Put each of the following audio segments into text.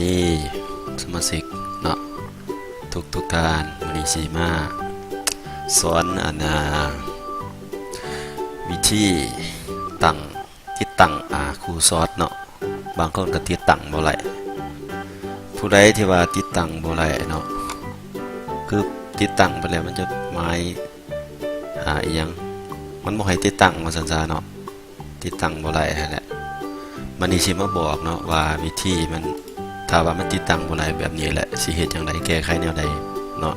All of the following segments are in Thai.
ดีสมาชิกเนาะทุกการวันนี้สีมาสอนวิธีติดตั้งครูซอสเนาะบางคนก็ติดตั้งบ่ไหลผู้ใดที่ว่าติดตั้งบ่ไหลเนาะคือติดตั้งไปแล้วมันจะหมายอีหยังมันบ่ให้ติดตั้งว่าซั่นซะเนาะติดตั้งบ่ไหลนั่นแหละมันนี่สิมาบอกเนาะว่าวิธีมันถ้าว่ามันติดตั้งบ่ไหลแบบนี้แหละสิเฮ็ดจังไดแก้ไขแนวใดเนาะ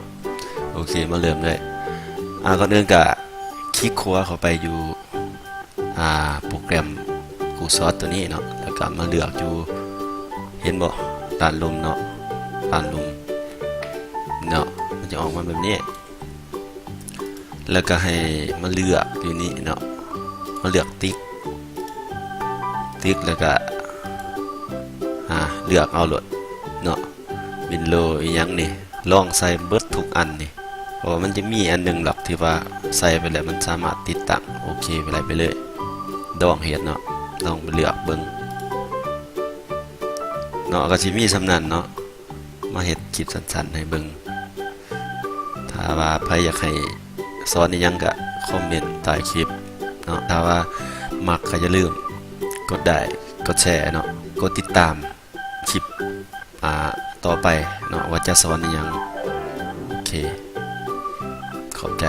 โอเคมาเริ่มเลยก่อนอื่นก็คลิกขวาเข้าไปอยู่โปรแกรมกูซอสตัวนี้เนาะแล้วก็มาเลือกอยู่เห็นบ่ด้านลมเนาะด้านลมเนาะมันจะออกมาแบบนี้แล้วก็ให้มาเลือกอยู่นี่เนาะมาเลือกติ๊กแล้วก็เลือกเอาโหลดเนาะวินโลอีหยังนี่ลองใส่เบิดทุกอันนี่เพราะว่ามันจะมีอันนึงหรอกที่ว่าใส่ไปแล้วมันสามารถติดตั้งโอเคไปเลยดองเฮ็ดเนาะลองไปเลือกเบิ่งเนาะก็สิมีสำนันเนาะมาเฮ็ดคลิปสั้นๆให้เบิ่งถ้าว่าใครอยากให้สอนอีหยังก็คอมเมนต์ใต้คลิปเนาะถ้าว่ามักก็อย่าลืมกดได้กดแชร์เนาะกดติดตามคลิปต่อไปเนาะว่าจะสอนอีหยังโอเคขอบใจ